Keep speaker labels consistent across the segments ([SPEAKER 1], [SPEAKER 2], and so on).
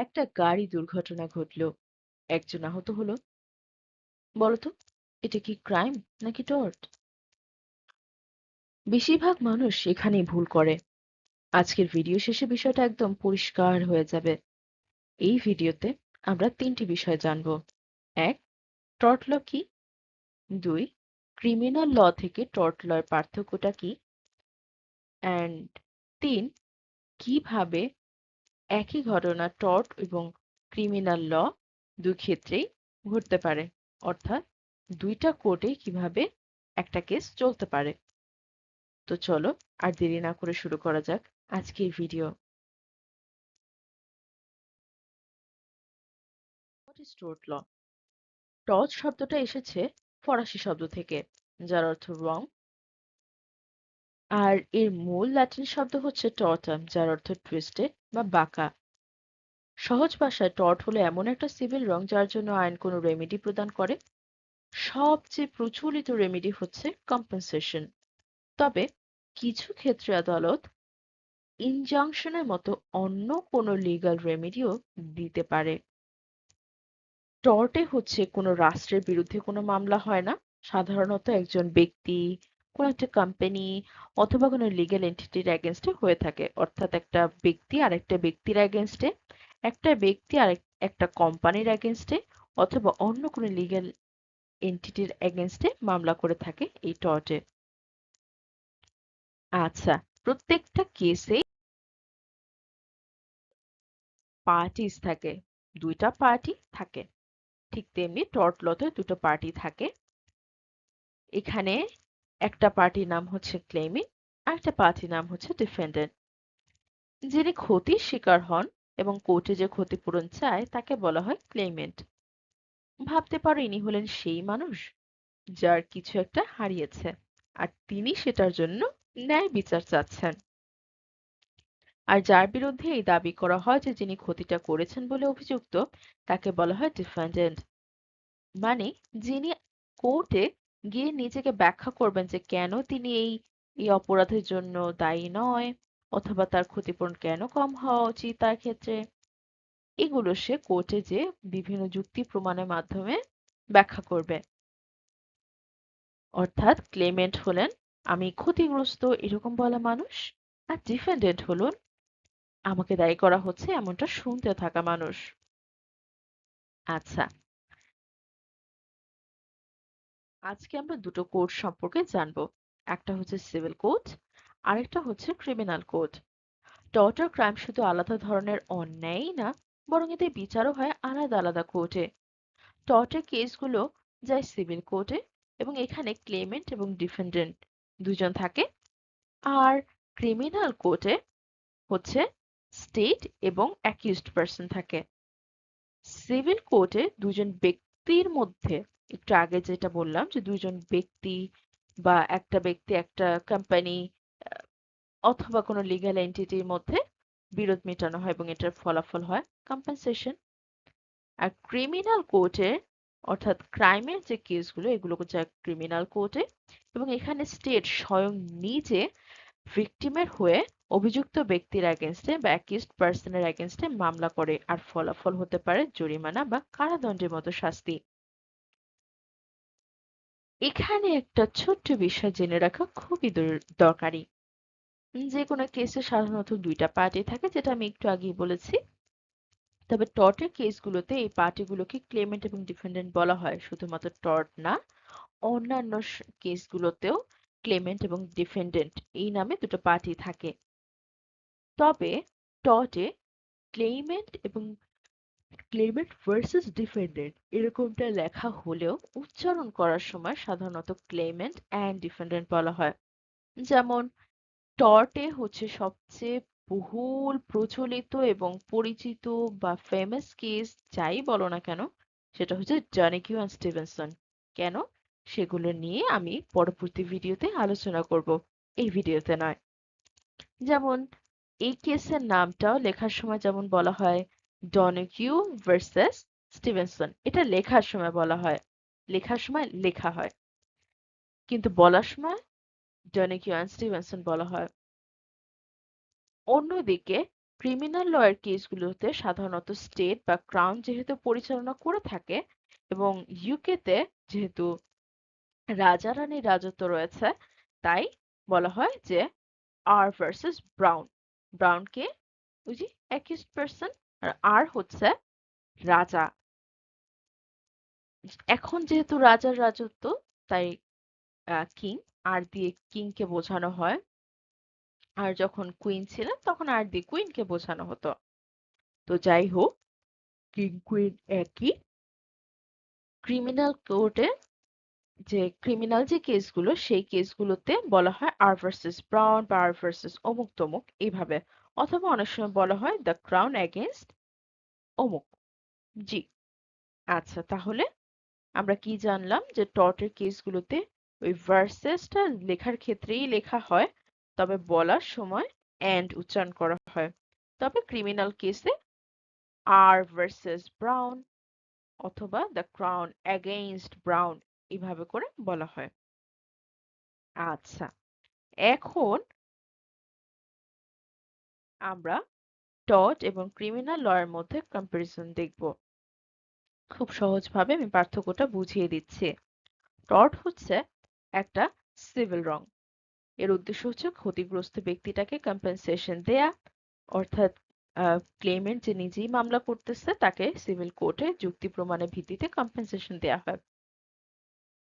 [SPEAKER 1] একটা গাড়ি দুর্ঘটনা ঘটলো, একজন আহত হলো। বলতো, এটা কি ক্রাইম নাকি টর্ট? বেশিরভাগ মানুষ এখানেই ভুল করে। আজকের ভিডিও শেষে বিষয়টা একদম পরিষ্কার হয়ে যাবে। এই ভিডিওতে আমরা তিনটি বিষয় জানবো। এক, টর্ট ল কি? দুই, ক্রিমিনাল ল থেকে টর্ট ল এর পার্থক্যটা কি? অ্যান্ড তিন, কিভাবে একই ঘটনা টর্ট এবং ক্রিমিনাল ল দুই ক্ষেত্রেই ঘটতে পারে, অর্থাৎ দুইটা কোর্টে কিভাবে একটা কেস চলতে পারে। তো চলো আর দেরি না করে শুরু করা যাক আজকের video. What is tort law? Tort শব্দটা এসেছে ফরাসি শব্দ থেকে, যার অর্থ রং, আর এর মূল ল্যাটিন শব্দ হচ্ছে টর্টাম, যার অর্থ টুইস্টেড বা বাঁকা। সহজ ভাষায় টর্ট হলো এমন একটা সিভিল রং যার জন্য আইন কোনো রেমেডি প্রদান করে। সবচেয়ে প্রচলিত রেমেডি হচ্ছে কম্পেনসেশন, তবে কিছু ক্ষেত্রে আদালত ইনজাংশনের মতো অন্য কোনো লিগ্যাল রেমেডিও দিতে পারে। টর্টে হচ্ছে কোনো রাষ্ট্রের বিরুদ্ধে কোনো মামলা হয় না। সাধারণত একজন ব্যক্তি, কোনো একটা কোম্পানি অথবা কোনো লিগ্যাল এন্টিটির এগেনস্টে হয়ে থাকে। অর্থাৎ একটা ব্যক্তি আরেকটা ব্যক্তির এগেনস্টে, একটা ব্যক্তি একটা কোম্পানির এগেনস্টে, অথবা অন্য কোনো লিগ্যাল এন্টিটির এগেনস্টে মামলা করে থাকে এই টর্টে। আচ্ছা, প্রত্যেকটা কেসে পার্টিজ থাকে, দুইটা পার্টি থাকে। ঠিক তেমনি টর্ট লতে দুটো পার্টি থাকে। এখানে একটা পার্টির নাম হচ্ছে ক্লেইমিং, আর একটা পার্টির নাম হচ্ছে ডিফেন্ডেন্ট। যিনি ক্ষতির শিকার হন এবং কোর্টে যে ক্ষতিপূরণ চায় তাকে বলা হয় ক্লেইমেন্ট। ভাবতে পারো ইনি হলেন সেই মানুষ যার কিছু একটা হারিয়েছে, আর তিনি সেটার জন্য ন্যায় বিচার চাচ্ছেন। আর যার বিরুদ্ধে এই দাবি করা হয় যে যিনি ক্ষতিটা করেছেন বলে অভিযুক্ত, তাকে বলা হয় ডিফেন্ডেন্ট। মানে যিনি কোর্টে গিয়ে নিজেকে ব্যাখ্যা করবেন যে কেন তিনি এই এই অপরাধের জন্য দায়ী নয়, অথবা তার ক্ষতিপূরণ কেন কম হওয়া উচিত তার ক্ষেত্রে। এগুলো সে কোর্টে যে বিভিন্ন যুক্তি প্রমাণের মাধ্যমে ব্যাখ্যা করবে। অর্থাৎ ক্লেমেন্ট হলেন আমি ক্ষতিগ্রস্ত এরকম বলা মানুষ, আর ডিফেন্ডেন্ট হলেন আমাকে দায়ী করা হচ্ছে এমনটা শুনতে থাকা মানুষ। আচ্ছা, আজকে আমরা দুটো কোড সম্পর্কে জানবো। একটা হচ্ছে সিভিল কোড, আরেকটা হচ্ছে ক্রিমিনাল কোড। টর্ট আর ক্রাইম শুধু আলাদা ধরনের অন্যায়ই না, বরং এতে বিচারও হয় আলাদা আলাদা কোর্টে। টর্টের কেসগুলো যায় সিভিল কোর্টে, এবং এখানে ক্লেমেন্ট এবং ডিফেন্ডেন্ট দুজন থাকে। আর ক্রিমিনাল কোর্টে হচ্ছে স্টেট এবং অ্যাকিউজড পার্সন থাকে। সিভিল কোর্টে দুজন ব্যক্তির মধ্যে, একটু আগে যেটা বললাম যে দুজন ব্যক্তি বা একটা ব্যক্তি একটা কোম্পানি অথবা কোনো লিগ্যাল এন্টিটির মধ্যে বিরোধ মেটানো হয় এবং এটার ফলাফল হয় কম্পেনসেশন। আর ক্রিমিনাল কোর্টে, অর্থাৎ ক্রাইমের যে কেসগুলো এগুলো যায় ক্রিমিনাল কোর্টে, এবং এখানে স্টেট স্বয়ং নিজে ভিকটিমের হয়ে অভিযুক্ত ব্যক্তির এগেনস্টে বা অ্যাকিউজড পার্সনের এগেনস্টে মামলা করে, আর ফলাফল হতে পারে জরিমানা বা কারাদণ্ডের মতো শাস্তি। এখানে একটা ছোট্ট বিষয় জেনে রাখা খুবই দরকারি। যে কোনো কেসে সাধারণত দুইটা পার্টি থাকে, যেটা আমি একটু আগেই বলেছি। তবে টর্টের কেসগুলোতে এই পার্টিগুলোকে ক্লেমেন্ট এবং ডিফেন্ডেন্ট বলা হয়। শুধুমাত্র টর্ট না, অন্যান্য কেসগুলোতেও ক্লেমেন্ট এবং ডিফেন্ডেন্ট এই নামে দুটো পার্টি থাকে। তবে টর্টে ক্লেইমেন্ট এবং ক্লেমেন্ট ভার্সেস ডিফেন্ডেন্ট এরকমটা লেখা হলেও উচ্চারণ করার সময় সাধারণত ক্লেমেন্ট অ্যান্ড ডিফেন্ডেন্ট বলা হয়। যেমন টর্টে হচ্ছে সবচেয়ে বহুল প্রচলিত এবং পরিচিত বা ফেমাস কেস যাই বলো না কেন, সেটা হচ্ছে ডনেকিউ অ্যান্ড স্টিভেনসন। কেন, সেগুলো নিয়ে আমি পরবর্তী ভিডিওতে আলোচনা করব, এই ভিডিওতে নয়। যেমন এই কেসের নামটাও লেখার সময় যেমন বলা হয় ডনেকিউ ভার্সেস স্টিভেনসন, এটা লেখার সময় বলা হয়, লেখার সময় লেখা হয়, কিন্তু বলার সময় ডনেকিউ অ্যান্ড স্টিভেনসন বলা হয়। অন্যদিকে ক্রিমিনাল ল এর কেসগুলোতে সাধারণত স্টেট বা ক্রাউন যেহেতু পরিচালনা করে থাকে এবং ইউকে তে যেহেতু রাজা রানীর রাজত্ব রয়েছে, তাই বলা হয় যে আর ভার্সেস ব্রাউন। ব্রাউন কে? ওই যে অ্যাকিউজড পারসন। আর আর হচ্ছে রাজা। এখন যেহেতু রাজার রাজত্ব, তাই কিং, আর দিয়ে কিং কে বোঝানো হয়। আর যখন কুইন ছিলেন তখন আর দিয়ে কুইন কে বোঝানো হতো। তো যাই হোক, কিং কুইন একই। ক্রিমিনাল কোর্টে যে কেসগুলো, সেই কেসগুলোতে বলা হয় আর ভার্সেস ব্রাউন বা আর ভার্সেস অমুক তমুক এইভাবে। অথবা অনেক সময় বলা হয় দ্য ক্রাউন এগেইনস্ট অমুক। জি। আচ্ছা, তাহলে আমরা কি জানলাম যে টর্টের কেসগুলোতে ওই ভার্সেসটা লেখার ক্ষেত্রেই লেখা হয়, তবে বলার সময় এন্ড উচ্চারণ করা হয়। তবে ক্রিমিনাল কেসে আর ভার্সেস ব্রাউন অথবা দ্য ক্রাউন এগেইনস্ট ব্রাউন এইভাবে করে বলা হয়। আচ্ছা, এখন আমরা টর্ট এবং ক্রিমিনাল ল এর মধ্যে কম্পারিজন দেখব। খুব সহজভাবে আমি পার্থক্যটা বুঝিয়ে দিচ্ছি। টর্ট হচ্ছে একটা সিভিল রং। এর উদ্দেশ্য হচ্ছে ক্ষতিগ্রস্ত ব্যক্তিটাকে কম্পেনসেশন দেয়া, অর্থাৎ ক্লেমেন্ট যে নিজেই মামলা করতেছে তাকে সিভিল কোর্টে যুক্তি প্রমাণের ভিত্তিতে কম্পেনসেশন দেয়া হয়।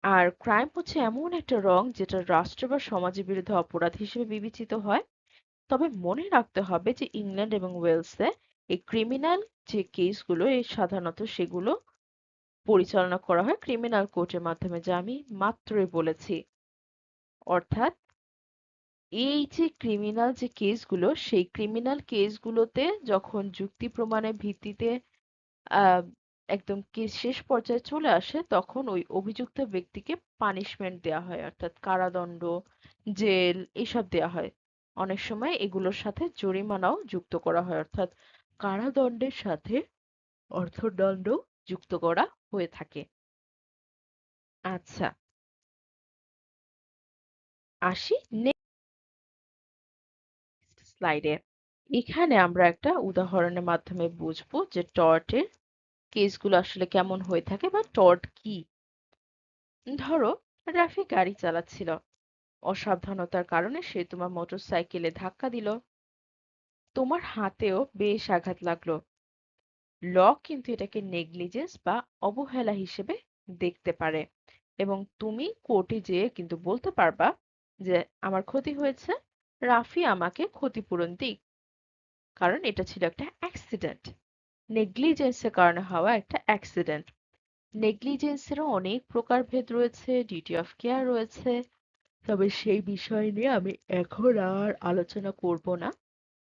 [SPEAKER 1] আর ক্রাইম হচ্ছে এমন একটা রং যেটা রাষ্ট্র বা সমাজের বিরুদ্ধে অপরাধ হিসেবে বিবেচিত হয়। তবে মনে রাখতে হবে যে ইংল্যান্ড এবং ওয়েলসে এই ক্রিমিনাল যে কেসগুলো এই সাধারণত সেগুলো পরিচালনা করা হয় ক্রিমিনাল কোর্টের মাধ্যমে, যা আমি মাত্রই বলেছি। অর্থাৎ এই যে ক্রিমিনাল যে কেসগুলো, সেই ক্রিমিনাল কেসগুলোতে যখন যুক্তি প্রমাণের ভিত্তিতে আহ একদম কেস শেষ পর্যায়ে চলে আসে, তখন ওই অভিযুক্ত ব্যক্তিকে পানিশমেন্ট দেয়া হয়, অর্থাৎ কারাদণ্ড, জেল এসব দেয়া হয়। অনেক সময় এগুলোর সাথে জরিমানাও যুক্ত করা হয়, অর্থাৎ কারাদণ্ডের সাথে অর্থদণ্ড যুক্ত করা হয়ে থাকে। আচ্ছা, আসি নেক্সট স্লাইডে। এখানে আমরা একটা উদাহরণের মাধ্যমে বুঝবো যে টর্টের কেসগুলো আসলে কেমন হয়ে থাকে বা টর্ট কি। ধরো, রাফি গাড়ি চালাচ্ছিল, অসাবধানতার কারণে সে তোমার মোটরসাইকেলে ধাক্কা দিল, তোমার হাতেও বেশ আঘাত লাগলো। ল কিন্তু এটাকে নেগলিজেন্স বা অবহেলা হিসেবে দেখতে পারে, এবং তুমি কোর্টে যেয়ে কিন্তু বলতে পারবা যে আমার ক্ষতি হয়েছে, রাফি আমাকে ক্ষতিপূরণ দিক, কারণ এটা ছিল একটা অ্যাক্সিডেন্ট, নেগলিজেন্সের কারণে হওয়া একটা অ্যাক্সিডেন্ট। নেগলিজেন্সেরও অনেক প্রকারভেদ রয়েছে, ডিউটি অফ কেয়ার রয়েছে, তবে সেই বিষয় নিয়ে আমি এখন আর আলোচনা করব না,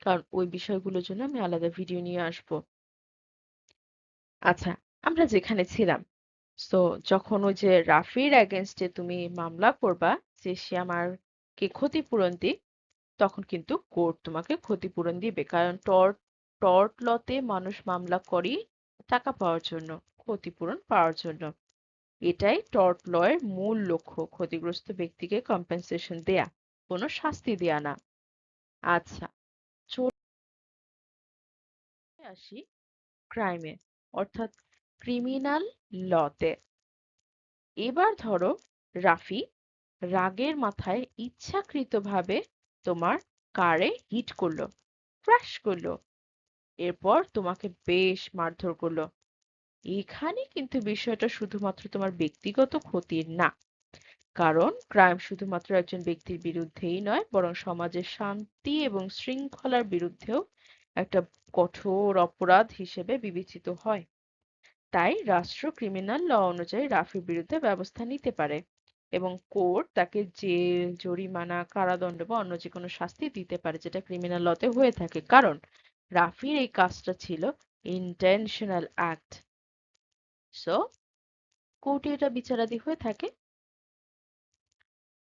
[SPEAKER 1] কারণ ওই বিষয়গুলোর জন্য আমি আলাদা ভিডিও নিয়ে আসব। আচ্ছা, আমরা যেখানে ছিলাম, সো যখন ওই যে রাফির এগেনস্টে তুমি মামলা করবা যে সে আমাকে ক্ষতিপূরণ দিক, তখন কিন্তু কোর্ট তোমাকে ক্ষতিপূরণ দিবে, কারণ টর্ট টর্ট লতে মানুষ মামলা করে টাকা পাওয়ার জন্য, ক্ষতিপূরণ পাওয়ার জন্য। এটাই টর্ট ল এর মূল লক্ষ্য, ক্ষতিগ্রস্ত ব্যক্তিকে কম্পেনসেশন দেয়া, কোনো শাস্তি দেয়া না। আচ্ছা, চলে আসি ক্রাইমে, অর্থাৎ ক্রিমিনাল লতে। এবার ধরো, রাফি রাগের মাথায় ইচ্ছাকৃতভাবে তোমার কারে হিট করলো, ক্র্যাশ করলো, এরপর তোমাকে বেশ মারধর করলো। এখানে কিন্তু বিষয়টা শুধুমাত্র তোমার ব্যক্তিগত ক্ষতির না, কারণ ক্রাইম শুধুমাত্র একজন ব্যক্তির বিরুদ্ধেই নয়, বরং সমাজের শান্তি এবং শৃঙ্খলার বিরুদ্ধেও একটা কঠোর অপরাধ হিসেবে বিবেচিত হয়। তাই রাষ্ট্র ক্রিমিনাল ল অনুযায়ী রাফির বিরুদ্ধে ব্যবস্থা নিতে পারে, এবং কোর্ট তাকে জেল, জরিমানা, কারাদণ্ড বা অন্য যে কোনো শাস্তি দিতে পারে, যেটা ক্রিমিনাল লতে হয়ে থাকে, কারণ রাফির এই কাজটা ছিল ইন্টেনশনাল অ্যাক্ট। সো কোর্টে এটা বিচারাদি হয়ে থাকে।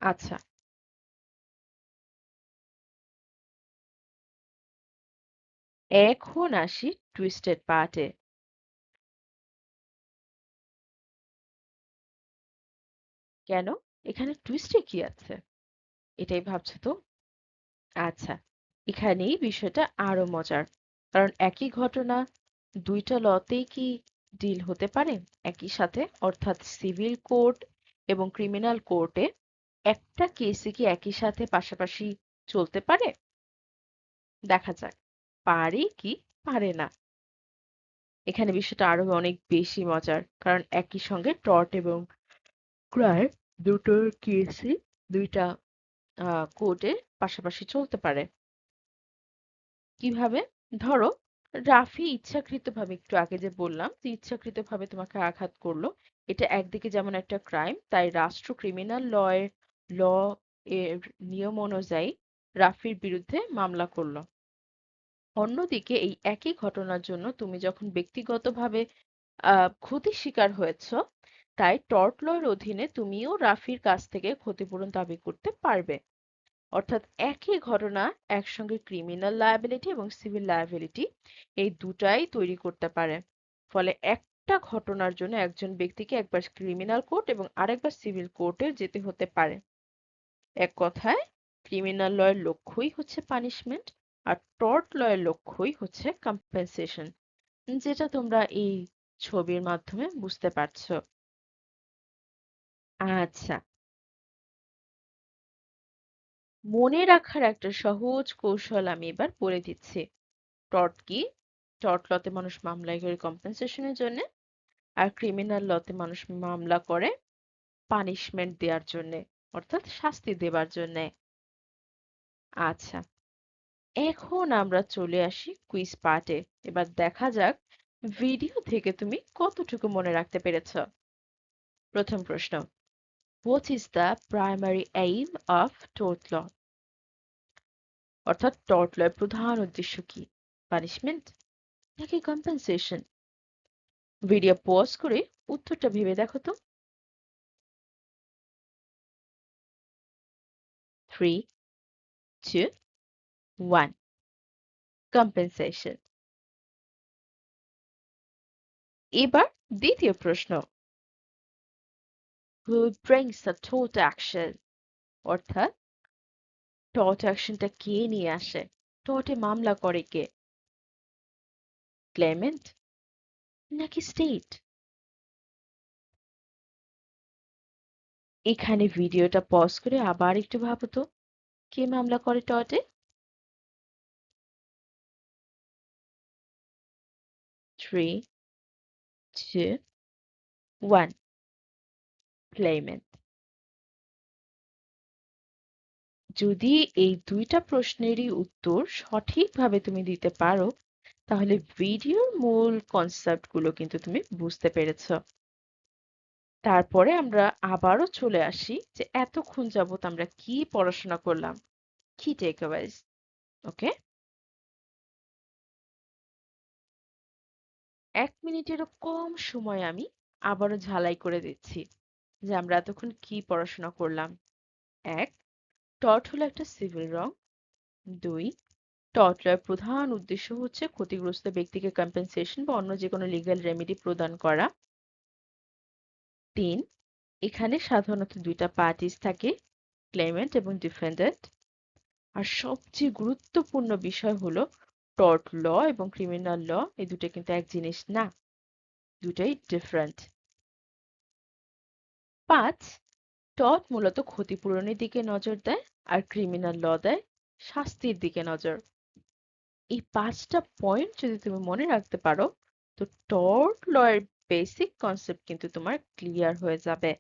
[SPEAKER 1] আচ্ছা, এখন আসি টুইস্টেড পার্টে। কেন? এখানে টুইস্টে কি আছে? এটাই ভাবছো তো? আচ্ছা, এখানেই বিষয়টা আরো মজার, কারণ একই ঘটনা দুইটা লতেই কি ডিল হতে পারে একই সাথে, অর্থাৎ সিভিল কোর্ট এবং ক্রিমিনাল কোর্টে একটা কেসে কি একই সাথে পাশাপাশি চলতে পারে? দেখা যাক পারে কি পারে না। এখানে বিষয়টা আরো অনেক বেশি মজার, কারণ একই সঙ্গে টর্ট এবং ক্রাইম দুটোর কেসই দুইটা কোর্টে পাশাপাশি চলতে পারে। কিভাবে? ধরো রাফি ইচ্ছাকৃতভাবে, একটু আগে যে বললাম যে ইচ্ছাকৃতভাবে তোমাকে আঘাত করলো, এটা একদিকে যেমন একটা ক্রাইম, তাই রাষ্ট্র ক্রিমিনাল ল এর নিয়ম অনুযায়ী রাফির বিরুদ্ধে মামলা করলো। অন্যদিকে এই একই ঘটনার জন্য তুমি যখন ব্যক্তিগতভাবে ক্ষতির শিকার হয়েছ, তাই টর্ট ল এর অধীনে তুমিও রাফির কাছ থেকে ক্ষতিপূরণ দাবি করতে পারবে। অর্থাৎ একই ঘটনা একসঙ্গে ক্রিমিনাল লায়াবিলিটি এবং সিভিল লায়াবিলিটি এই দুটাই তৈরি করতে পারে। ফলে একটা ঘটনার জন্য একজন ব্যক্তিকে একবার ক্রিমিনাল কোর্ট এবং আরেকবার সিভিল কোর্টে যেতে হতে পারে। এক কথায় ক্রিমিনাল লয়ের লক্ষ্যই হচ্ছে পানিশমেন্ট, আর টর্ট লয়ের লক্ষ্যই হচ্ছে কম্পেনসেশন, যেটা তোমরা এই ছবির মাধ্যমে বুঝতে পারছো। আচ্ছা, মনে রাখার একটা সহজ কৌশল আমি এবার বলে দিচ্ছি। টর্ট কি? টর্ট লতে মানুষ মামলা করে কম্পেনসেশনের জন্য, আর ক্রিমিনাল লতে মানুষ মামলা করে পানিশমেন্ট দেওয়ার জন্য, অর্থাৎ শাস্তি দেবার জন্য। আচ্ছা, এখন আমরা চলে আসি কুইজ পার্টে। এবার দেখা যাক ভিডিও থেকে তুমি কতটুকু মনে রাখতে পেরেছ। প্রথম প্রশ্ন, what is the primary aim of tort law? অর্থাৎ টর্ট ল এর প্রধান উদ্দেশ্য কি? পানিশমেন্ট নাকি কম্পেনসেশন? ভিডিও পজ করে উত্তরটা ভেবে দেখো তো। 3, 2, 1. কম্পেনসেশন। এবার দ্বিতীয় প্রশ্ন, who brings the tort action? অর্থাৎ টর্ট অ্যাকশনটা কে নিয়ে আসে? টর্টে মামলা করে কে? ক্লেমেন্ট নাকি স্টেট? এখানে ভিডিওটা পজ করে আবার একটু ভাবো তো, কে মামলা করে টর্টে? 3, 2, 1. ক্লেমেন্ট। যদি এই দুইটা প্রশ্নেরই উত্তর সঠিকভাবে তুমি দিতে পারো, তাহলে ভিডিওর মূল কনসেপ্ট গুলো কিন্তু তুমি বুঝতে পেরেছ। তারপরে আমরা আবারও চলে আসি যে এতক্ষণ যাবত আমরা কি পড়াশোনা করলাম, কি টেকঅ্যাওয়েজ। ওকে, 1 মিনিটেরও কম সময় আমি আবারও ঝালাই করে দিচ্ছি যে আমরা এতক্ষণ কি পড়াশোনা করলাম। 1, টর্ট হলো একটা সিভিল রং। 2, টর্ট লয়ের প্রধান উদ্দেশ্য হচ্ছে ক্ষতিগ্রস্ত ব্যক্তিকে কম্পেনসেশন বা অন্য যে কোনো লিগ্যাল রেমেডি প্রদান করা। 3, এখানে সাধারণত দুইটা পার্টিস থাকে, ক্লেমেন্ট এবং ডিফেন্ডেন্ট। আর সবচেয়ে গুরুত্বপূর্ণ বিষয় হলো টর্ট ল এবং ক্রিমিনাল ল এই দুটো কিন্তু এক জিনিস না, দুটাই ডিফারেন্ট। 5, টর্ট মূলত ক্ষতিপূরণের দিকে নজর দেয়, আর ক্রিমিনাল ল দেয় শাস্তির দিকে নজর। এই 5টা পয়েন্ট যদি তুমি মনে রাখতে পারো, তো টর্ট ল এর বেসিক কনসেপ্ট কিন্তু তোমার ক্লিয়ার হয়ে যাবে।